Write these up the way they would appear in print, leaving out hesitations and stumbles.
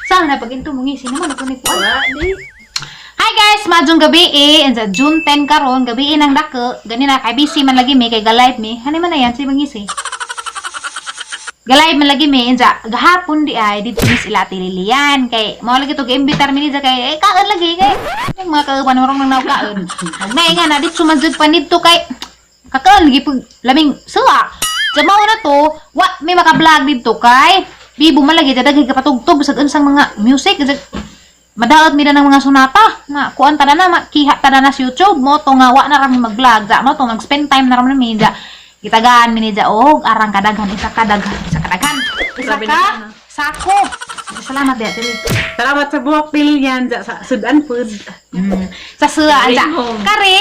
Sana pag into mong isin naman ako ni Kuan. Hi guys, madjong gabi and sa June 10 karon, gabi nang dako. Gani na kay busy man lagi me kay galayt me. Hani man na yan si mangisi. Galayt man lagi me and sa gahapon di ay dito ni sila Lilian kay mao lagi to gi-imbitar mi dito kay kaon lagi kay mga kauban marong nang nawkaon. Nay nga na dito sumajud pa dito kay kakaon lagi pag laming suwa. Sa mao na to, wa may maka-vlog dito kay bibo malagi daghay kapatugtog sa unsang mga music madaot mi na ng mga sunata na kuan tada na makiha tada na sa YouTube mo to nga wa na ra mi mag-vlog da mo to mag-spend time na ra mi da gitagaan mi ni da og arang kadaghan isa kadaghan sako salamat dia dili Salamat sa buhok Lilian sa sudan food. sa suwa da kare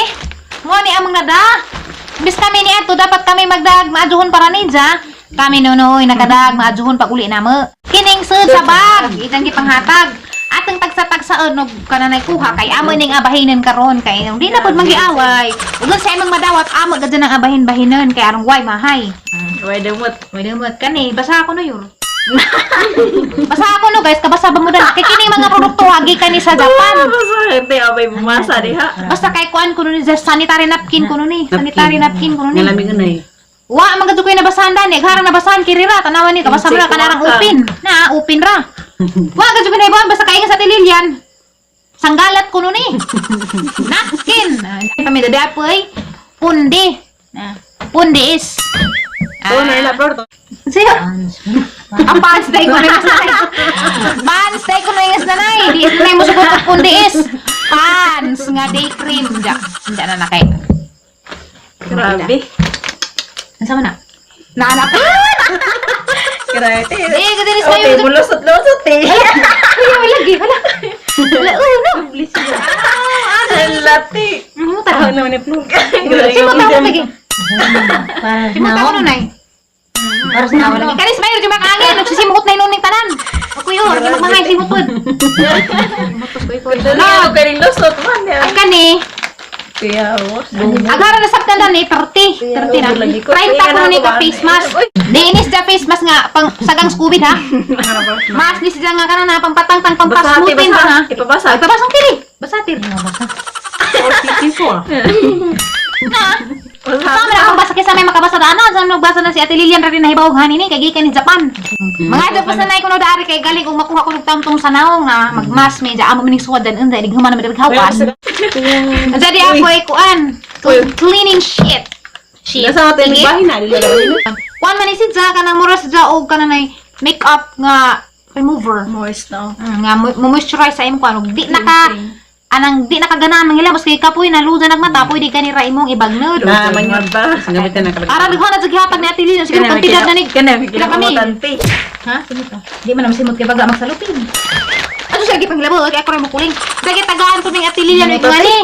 mo ni among nada bis kami ni ato dapat kami magdag maajuhon para ni ja kami nunoy nakadag maajuhon pag uli na mo kining sud sa bag itang gipanghatag atong tagsa-tagsa nog kananay kuha kay amo ning abahinan karon kay di na pud magiaway ug sa imong madawat amo gadyan ang abahin-bahinon kay arong way mahay Way demot kani basa ako no yun basa ako no guys kabasa ba mo dan kay kining mga produkto agi kani sa Japan Basta hindi abay bumasa diha. basta kay kuan kuno ni sanitary napkin kuno ni Nalamig na wa magadu ko na basahan dani garang nabasahan kirira tanawan ni kabasa mo na kanarang upin ra wa gadu ko na ibon basta kay sa Lilian sanggalat kuno ni napkin kami dadapoy pundi pundi is na ila bro. siya ang pants day ko na yung nanay pants day ko na yung nanay di na mo sugot pundi is pants nga day cream da na nakay Grabe. nasama na naanak Grabe. gadinis na Okay, yun bulusot-lusot wala lagi wala no Lati. tahan Ano ni plug. si mo tawo lagi si mo tawo nay Paras na wala. Kanis mayor di makangin, nagsisimukot na inuning tanan. Ako yun, di magmahay simutod. Mutos ko iko. No, pero lusot man ya. Ay kani. Kaya was. Agara na sabtan na ni 30 na. 30 ko ni ka face mask. Dinis da face mask nga pang sagang Scooby ha. Mas ni sila nga kana na pampatang pampasmutin ba ha. Ipabasa. Ipabasang kini. Basatir na basa. Sama na akong basa kaysa may makabasa na ana. Sama nagbasa na si Ate Lilian rin na hibawag hanin ni kay gikan ni Japan. Mga ito pa sanay ko no daari kay galing kung makuha ko ng tamtong sanaw nga magmas medya amo mining suwad dan unday dighuman na madaghawan. Jadi ako ay kuan cleaning shit. Nasa atin bahin na Kuan man isid sa kanang mura sa og kanang makeup nga remover. moist no. Nga mo-moisturize sa imong kuan di naka anang di nakaganahan ng hilabos kay kapoy na luza nagmata pwede ka ni ra imong ibagnod. Na man ba? Gamitin na kalagay. Ara daghan na sagihapag ni Ate Lilian siguro kantidad na ni. Kana Kila kami. tanti. Ha? Sino to? Di man simot kay baga magsalupin. Ano siya gipanglabo kay ako ra mo kuling. Dagi tagaan ko ning Ate Lilian ito ngani.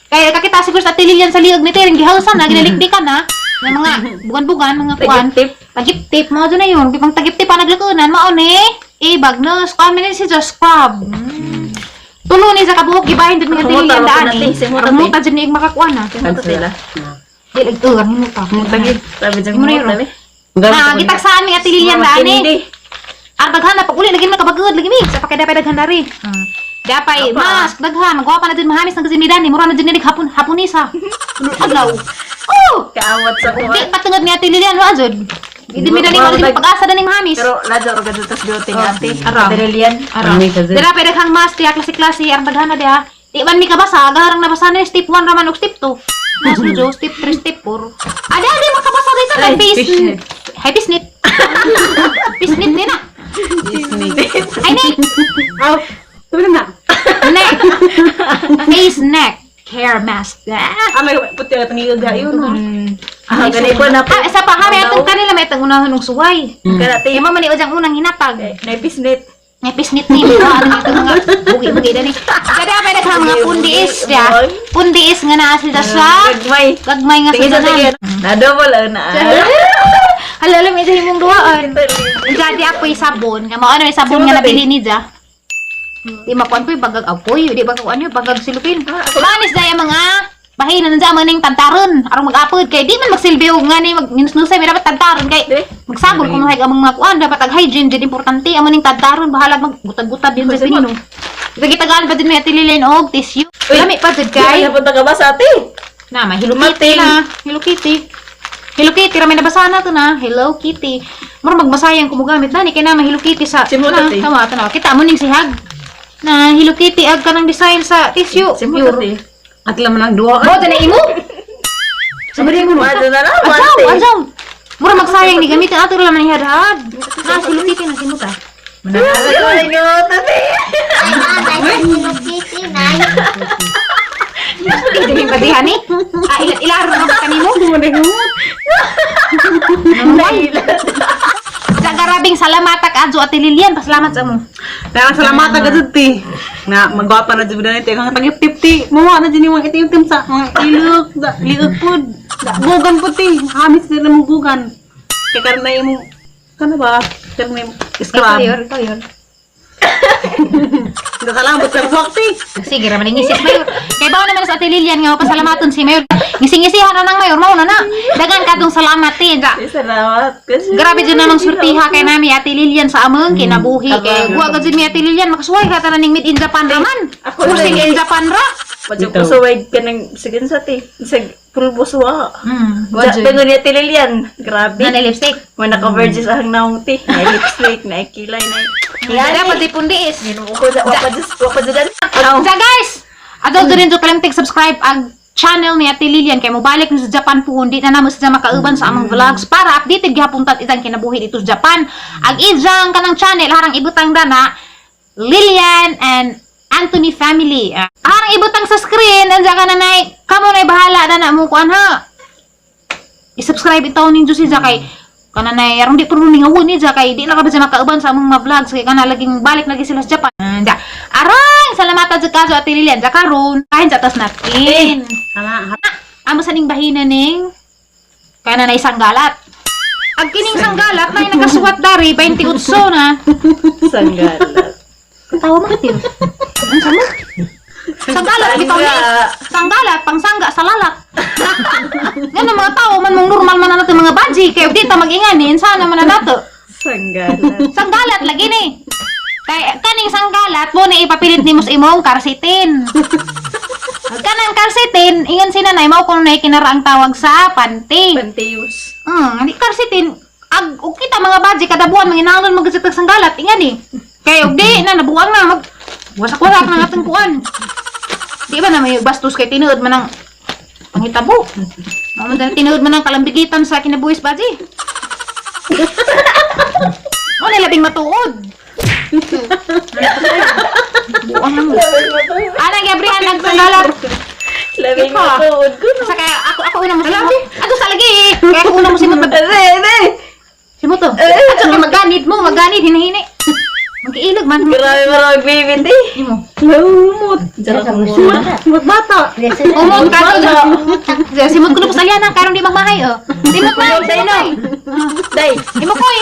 Kay kakita siguro sa Ate Lilian sa liog ni Tering gihawsan na ginalikdikan na. Ng mga bugan-bugan mga kuan. Tagip-tip mo dyan na yun. Pang tagip-tip pa naglakunan mo ni. Bagnos. Kuan man si just scrub. Tulo ni sa kabuhok gibahin din mga Ate Lilian daan eh. Rumuta dyan ni makakuan na. Sila. Di lagtugan mo ta. Mutagi. Sabi dyan Mo mo na yun. tabi. Ah, gitaksaan ni Ate Lilian daan eh. Daghan na pag uli lagi makabagod lagi mi sa pakidapay daghan dari. Dapay mask daghan magwapa na din mahamis ng kasimidan ni mura na din ni hapon isa. Sunod adlaw. Oh, Kaawat sa di kuha. patungod ni Ate Lilian wa jud. Di mi dali mo pag-asa din mahamis. Pero ladyo og gadto tas beauty nga ate. Araw. Lilian. Dira pay daghang mask tiya klase-klase ang daghan na diha. Di man mi kabasa agarang nabasa ni step 1 raman ug step 2. Mas medyo step 3 step 4. Ada makabasa dito kay face. Hay bisnit. Bisnit ni na. Ay, neck! Oh, tuloy na. Neck! Face, neck, hair mask. May puti na itong yun, no? Ganay ko na po. Isa pa, may atong kanila may itong unahon ng suway. Kanati. Yung mamani o diyang unang hinapag. Naibisnit. May pisnit ni ano ito mga bugi-bugi dani. Kada pa daghang mga pundiis ya. Pundiis nga naa sila sa Gagmay. gagmay nga Tingin sa sa tingin. Na-double na. Hala alam ito himong duhaan. Jadi apoy sabon. Nga mao ano yung sabon nga nabili ni Ja. Di makuan ko yung bagag apoy, di bagag ano yung bagag silupin. Manis daya mga bahay na nandiyan maning tantaron. Arang mag-apod kay di man magsilbi og nga ni magminus-nusay may dapat tantaron kay magsabol kung mahig among mga kuan dapat ag hygiene jud importante amo ning tantaron bahala magbutad-butad din sa pinino. Gitagaan pa din may atililin og tissue. Lami pa jud kay. Kaya punta ka ba sa ate? Na may Hello Kitty na. Hello Kitty. Hello Kitty, ramay nabasa na to na. Hello Kitty. Mura magbasayang kumugamit na ni kay na may Hello Kitty sa. Simot na, ate. tama. Kita mo ning sihag. Na Hello Kitty ag kanang design sa tissue. Simot ate. At laman ang duwa. Bo tani imo. Sabari mo. Mado na lang. Ajaw, ate. ajaw. Mura magsayang ni gamitin ato lang man ihadhad. Na si Hello Kitty na simot ah. Ay, gawat ate. Hindi yung kadihan ni. Ilaro na ba kanimo? Sa garabing salamatak adjo ate Lilian, pasalamat sa mo. Kaya salamat agad ti. Na magwapa na jud na ito ang tagip-tip ti. Mo na jud yung itim-tim sa mga ilog, liog pud. Bugan pud ti. Hamis din mo bugan. Kaya karna imo kana ba? Karna imo scrub. Ikaw yun. Nakalamot sa wakti. Sige, raman yung ngisip mayor. Kaya bawa naman sa ate Lilian nga pasalamaton si mayor. Ngising-ngisihan na ng mayor, mauna na. Dagan ka dong salamat eh. Salamat kasi. Grabe dyan namang surtiha kay nami ate Lilian sa among kinabuhi. Kaya guwa ka dyan mi ate Lilian, makasuway ka tanan ng Meet in Japan raman. Ako Kusing rin. in Japan ra. Padyo ko sa wide ka ng sigin sa ti. Isag pulbos wa. Wadyo. Tengo ni Lilian. Grabe. Na lipstick. Mo naka-verges ang naong ti. Na lipstick, na kilay, na. Yan. Dapat di pundiis. Ko sa wapajudan. So guys, adto din to kalimtig subscribe ang channel ni Ate Lilian kay mobalik ni sa Japan po hindi na namo sa makauban sa among vlogs para updated gihapon tat itang kinabuhi dito sa Japan. Ang ijang kanang channel harang ibutang dana Lilian and Anthony family. Harang ibutang sa screen anja ka na nay kamo nay bahala dana mo kuan ha. I-subscribe itaw ninyo si Zakay. Kana na yarong di puro ningawon ni kay di na ka ba siya makauban sa among mga vlogs kay kana laging balik lagi sila sa Japan. Ja. Arang salamat sa kaso Ate Lilian ja karon kain sa tas natin. Amo sa ning bahina ning kana na isang galat. Ag kining sanggalat na nagkasuwat dari 28 na. Sanggalat. Tawa mo katil. Ano sa mo? Sanggalat bitaw ni. Sanggalat pangsangga sa lalat. Nga mga tao man mong normal man nato mga baji kay di ta mag-inganin sana man nato. Sanggalat. Sanggalat lagi ni. Kay kaning sanggalat mo na ipapilit nimo sa imong karsitin. Kanang karsitin, ingon si nanay mao kuno nay kinaraang tawag sa panty. Panteus. Hindi karsitin. Ag og kita mga baji kada buwan manginahanglan magsitig sanggalat ingan ni. Kay og di na nabuang na mag wasak-wasak na atong kuan. Di ba na may bastos kay tinuod man ang pangitabo. Mao man tinuod man ang kalambigitan sa kinabuhis baji. Ano labing matuod. Buang na mo. Ana Gabriel nagsanggalat. Labing Ikaw. matuod ko no. Sa kaya ako una mo simot. Ato sa lagi. Kaya ako una mo simot. Simot to. Ato kay maganid mo, maganid hinahini. Mag-iilog man. Grabe marag baby ti. Imo. Lumot. Lumot bata. Umot ka to. Simot ko na po sa liana karon di magmahay oh. Simot na sa ino. Day. Imo koy.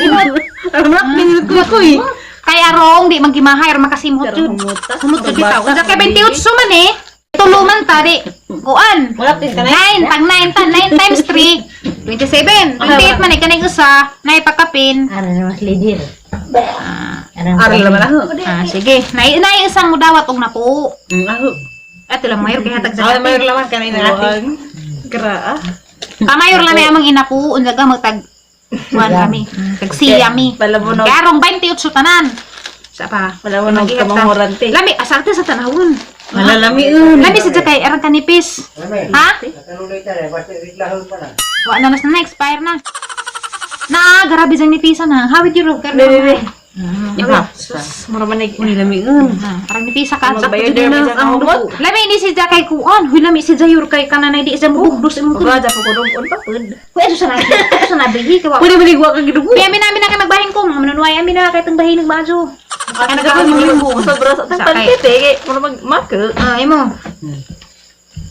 Imot. Amak pinit ko eh. Kaya rong di magimahay or makasimot jud. Sumot jud bitaw. Unsa kay 28 man eh. Tuluman ta di. Kuan. Malapit ka na. 9 pang 9 times 3 27. 28 man eh kaning usa na ipakapin. Ano mas leader? Aral naman ako. Sige. Nay isang mudawat og napo. Ako. Ato lang mayor kay hatag Ay, sa mayroon laman kanina natin. Gra. Kamayor lang na amang inapo unsa ga magtag kuan kami. Tag siyami. Palabunog. Karong 28 tanan. Sa pa. Palabunog ka mamorante. Lami asarte sa tanawon. Malalami Lami sa kay arang kanipis. Ha? Wa na nas na expire na. Na grabe jang nipisa na. How would you roll ka? Bebe. Ipa. Mura manig. Uni lamiun. Arang nipisa ka sa Magbayad din na ang ang humot. Lami ni si Jakay kuan, huy lami si Jayur kay kananay di sa mubugdos imong kun. Raja po ko doon pa pud. Kuya sa nabi, sa nabi ka wa. Pwede maligwa ka gidugo. Kaya namin na kay magbahin ko, manunuway amin na kay tong bahin nagbajo. Kaya nagkaroon mo yung buong. Sobra sa tangkit eh. Mura magmaka. Imo.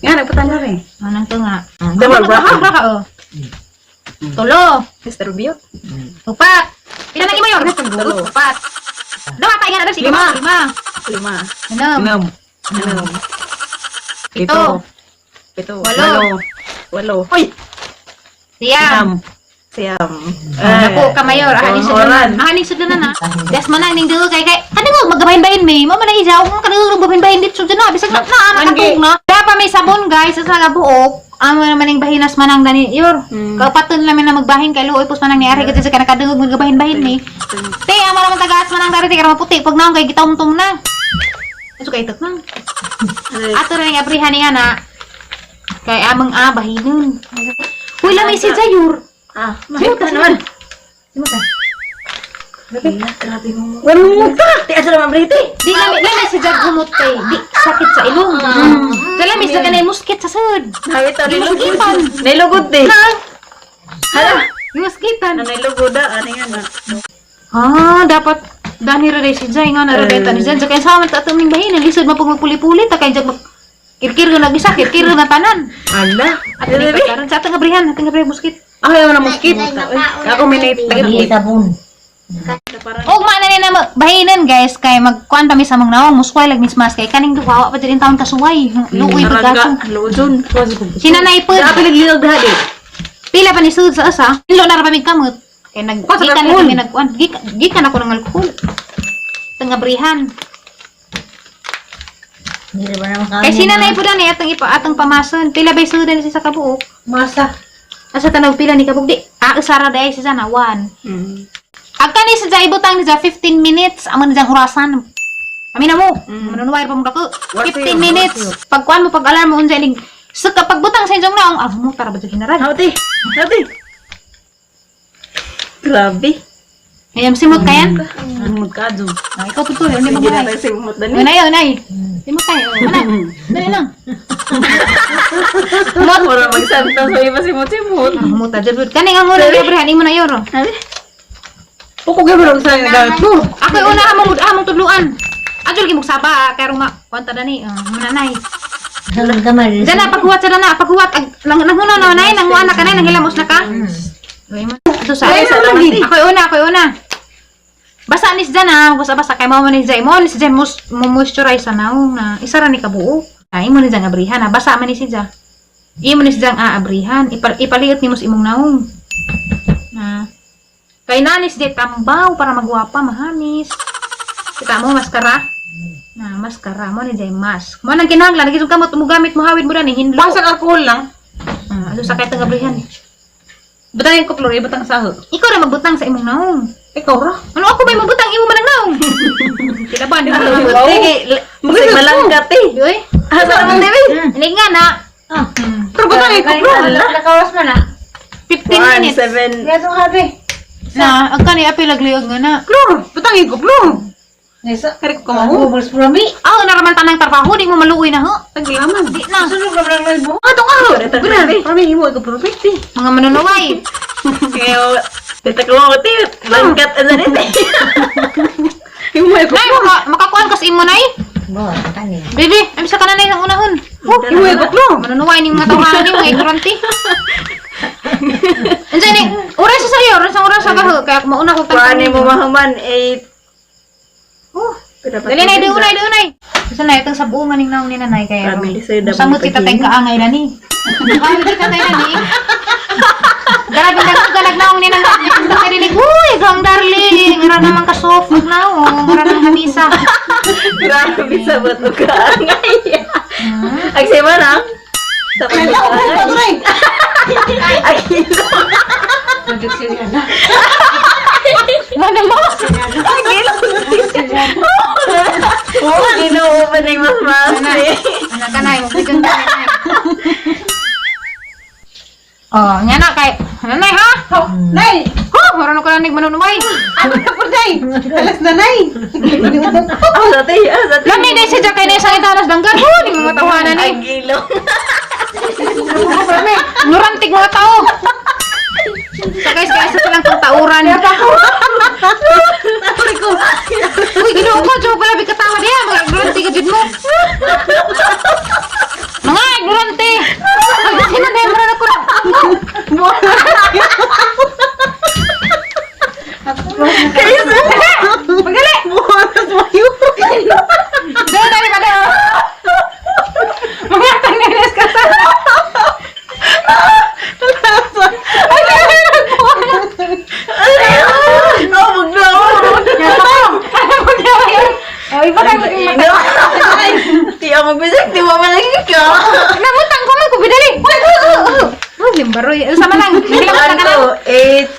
Nga nagpatanda rin. Anong to nga? Damal braha. Braha oh. Tulo, Mr. Bio. upat. Ilan lagi mo yun? Tulo. Upat. Dawa pa nga na sige Lima. Lima. 5. Enam. 6. Pito. 7. Walo. 8. Uy. Siyam. Siyam. Ako ka mayor, ahani sa Oran. na. Ahani sa na. Des man ning dugo kay ano mo magabahin-bahin may mo man ijaw kung kanang magabahin-bahin dito na bisag na nakatug na. Dapat may sabon guys sa nga buok. Amo naman ning bahinas manang dani yor. Kapaton lamin na magbahin kay luoy pus manang niari kasi sa kanakadungog magabahin-bahin mi. Te amo naman tagaas manang dari kay maputi pag naong kay gitom-tom na. Aso kay tok na. Ato rin nga abrihan ni ana. Kay amang bahinon. Uy lami si Jayur. Mahita naman. Simuta. Grabe mo. Walang muta. Di asa naman briti. Di lami si Jag humot kay di sakit sa ilong. Lami sa kanay muskit sa sud. Nakita Di nilugod. muskitan. Nilugod di. Hala. Di muskitan. Nilugod ani nga na. Dapat dani ra si Jay nga na ra benta ni Jay kay sa man ta tuming bahin lisod mapug magpuli-puli ta kay Jag kirkir na gisa kirkir na tanan. Ala. At ni karon sa atong abrihan muskit. Ayaw na muskit. Ako minay tagit. Og man na na bahinan guys kay magkuan pa mi sa mga nawang muskway lag mismas kay kaning duwa pa din taon kasuway. Luoy pagkaso. Luodon. Sinanay pud. Sa akin naglilag dahil. Pila pa ni sud sa asa. Ilo na ra pa mi kamot. Kay Kuha sa gikan na alcohol. kami nagkuan. Gikan ako ng alcohol. Tangabrihan. Kay sinanay pud ani atong atong pamason. Pila bay sudan si sa kabuok. Masa. Asa tanaw pila ni kabuk di. Usara day si sana 1. Agka ni sa jay butang ni sa 15 minutes amon jang orasan. Amin na mo. Manunuway pa mo dako. 15 minutes. Pagkuan mo pag alarm mo unsa ning sa kapag butang sa injong naong mo tara ba hinarad. Hati. Hati. Grabe. Ayam simot kayan. Magkado. Ikaw tutoy hindi mo Hindi kaya. na tayo simumot na ni. Unay, unay. Simot kayo. Unay. Dali lang. Mot mo na magsantos. May iba simot-simot. Muta jud kani nga muna libre mo na yoro. Puko gaya mo sa nagdahil ko. Ako una among tudluan. Adul gi mugsaba kay ruma kwanta dani mananay. Dana paghuwat sa dana paghuwat nanghuno na nay nanguana ka nay nanghilamos na ka. Ito sa ako una. Basa ni dana basa kay mao ni Jay mo ni si Jay moisturize na na isa ra ni kabuo. Ay mo ni jang abrihan na basa man ni si Jay. Imo ni si jang abrihan ipaliot ni mo sa imong naong. Na kay nanis di tambaw para magwapa mahanis. Kita mo maskara. Na maskara mo ni Jay mask. Mo nang kinahanglan lagi kamot mo gamit mo hawid mo na ni hinlo. Basa alcohol lang. Ano sa kay tangabrihan. Butangin ko kloro, ibutang saho. Ikaw ra magbutang sa imong naong. Ikaw ra. Ano ako ba mabutang imo man ang naong? Kita ba di mo. Sige. Masig malangkat eh. Uy. Asa naman Dewi? Ini nga na. Pero butangin ko kloro. Nakawas mo na. 15 minutes. 7. Gato habi. Na, ang kani api lagliog nga na. Kloro. Butangin ko kloro. Nesa, kari ko kamahu. Naraman tanang trabaho, di mo maluoy na ho. Tagilaman. Di na. Atong araw. Grabe. Parang imo ikaw perfect eh. Mga manunuway. Kaya, titaklo ko ti. Langkat na rin eh. Imo ikaw Nay, makakuan kas imo nay. Bibi, abi sa kananay ng unahon. Imo ikaw kloro. Manunuway ning mga tawanan ni mga ignorante. Andiyan ni, oras sa sayo, oras sa gaho. Kaya mauna ko Kuhanin mo mahaman 8. Dali na, dunay. Kasi na, itong sabungan ng naong ni nanay. Kaya, Family sa'yo, dapat samot kita tayong kaangay na ni. Kaya kita tayo na ni. Grabe nagnaong ni nanay. Nakarinig, uy, gang darling. Nga naman ka soft naong. Nga naman kamisa. Grabe bisa ba't o kaangay. Agsima na. Sa pagkakaangay. Ay, Ano mo? Ginoo pa na yung mas Anak ka na, magbigang ka na. Oh, nga na kay, nanay ha? Nay! Oh, marunong ko na nagmanunumay. Ano na po, Nay? Alas na, Nay! Lami din si Jack na isang itanas danggan. Oh, di mo matawanan eh. Ang gilong. Nurantig mga tao. So guys, kaya sa lang itong tauran. Uy, ginoo ko, Joe, pala katawa niya. Mga ignorante ka dyan mo. Mga ignorante. Ay, sinanay mo na ako. Magali. Doon, dali pa doon. Mga tangilis ka sa. Ay, iba kayo Tiyo magbisik, di mo malagi ka. namutang ko man ko bidali. Oh, limbaroy. Sama lang. Nagilang ka na. 8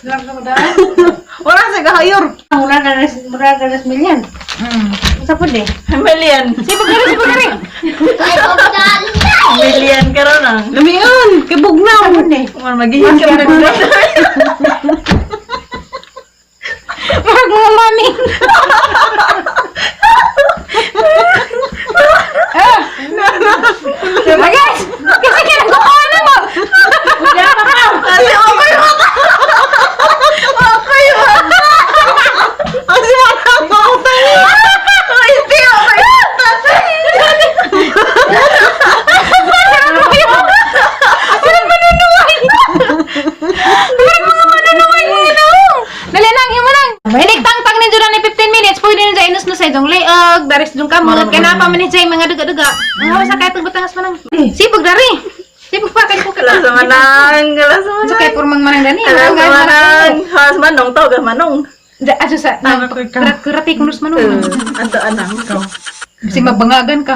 Wala sa kahayor. Mura ka nas milyan. Sa po de. million. Sibog gari. Million ka ron ah. Lamian! Kibugnaw! Kung magiging ka na. Marag mga mami. Diba guys? Kasi kinagawa na mo. Kasi okay mo. Okay mo. Kasi wala pa ako tayo! Hindi okay. Dali lang, himo lang. Mahinig tang-tang ninyo na ni 15 minutes. Pwede nyo dyan inus na sa idong layag. Daris dong kamot. Kaya na pa manit sa mga duga-duga. Ang hawas na kaya itong batangas manang. Sibog dari. Sibog pa kayo ko Kalas manang. Kalas Sa manang. kaya purmang manang dani. Kalas manang. Halas manong to. Gas manong. Aso sa kurati kunus manong. Ato anang ko. Kasi magbangagan ka.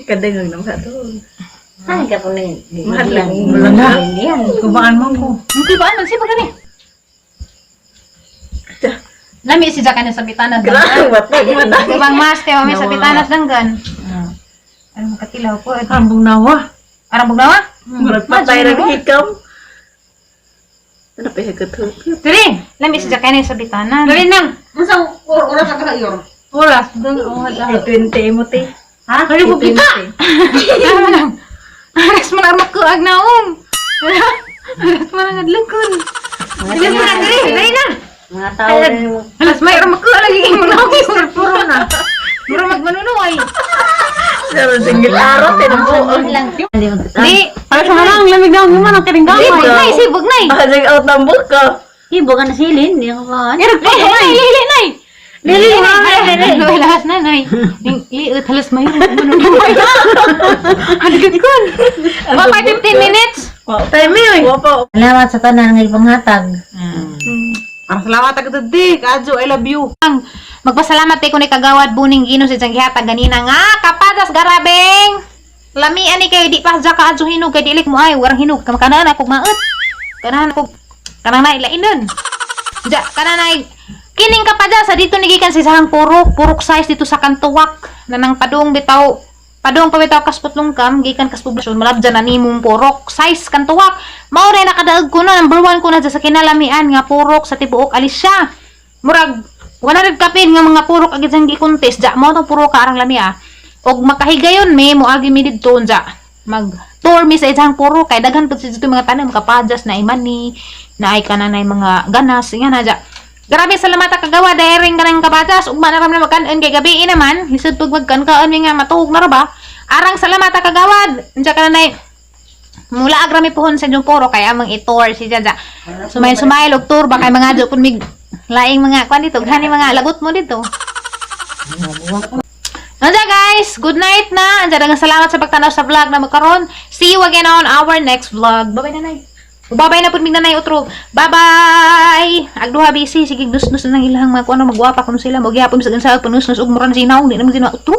Kadengang nang satu. Ay, ka po na yun. Mahal lang. Yan. Kubaan mo ko. Hindi ba ano? Sibog dari. Lami si Jaka na sa bitanas. Grabe. Ibang mas kaya may sa bitanas danggan. Ano makatilaw po. Kambong nawa. Arang bugnawa? Murag patay na hikam. Ano pa hikat ho? Dali. Lami si Jaka na sa bitanas. Dali nang! Masang oras sa kahayor? Oras. Doon. Ay, 20 mo te. Ha? Kaya mo kita! Tama lang. Aras mo na makuag na Aras mo na ngadlagkon. Dali mo na, dali na. Mga tao na yung Alas may makuag lagi mo na. Puro na. Puro magmanunuay. Pero singgil araw, tinubuan. lang. Hindi mo kita. Di. Ay, sa malang, lamig daw naman ang kiring Sibog gamay. nay, sibog nay. Nakasig out ng buka. Ibo ka na silin. Hindi ako kaan. Lili nay. Lili lahas na nay. Liit halas may manunuay. Haligat kon. Papay 15 minutes. Wow, time yun. Wapo. Salamat sa tanan ng ipanghatag. Ang salamat agad di. Kadyo, I love you. Magpasalamat tayo ni kagawad buning Gino sa diyang gihatag ganina nga kapadas garabeng. Lamian ni kay di pa ka adso hinog kay dilik mo ay warang hinog kamakanan ako maot. Kanahan ako kanang na ilainon. Ja kanang kining kapada sa dito nigikan si sahang purok size dito sa kantuwak nanang padung bitaw pa bitaw kasputlong kam gikan kas poblasyon malabjan na nimong purok size kantuwak mao ray nakadaog ko na number 1 ko na sa kinalamian nga purok sa tibuok Alicia murag 100 kapin nga mga purok agad sang gi-contest ja mo tong purok karang lamia og makahigayon mi mo agi mi didto ja mag tour mi sa isang purok kay daghan pud dito mga tanom kapadas na imani na ay kananay mga ganas nga na ja. Grabe salamat kagawa daring kanang kabatas ug manaram na magkan-on kay gabi naman lisod pug magkan-kaon nga matuog na ra ba arang salamat kagawad unsa kananay mula agrami pohon sa inyong puro kay amang i-tour si Jaja sumay og tour ba kay mga adyo kun mig laing mga kwan dito gani mga lagot mo dito Anja guys good night na anja daghang salamat sa pagtanaw sa vlog na magkaron see you again on our next vlog bye bye nanay babay na pud mig nanay utro. Bye-bye. Agduha busy sige nus-nus na nang ilahang mga kuno magwapa kuno sila mo gihapon sa gansag panus-nus ug muran sinaw di na mo utro.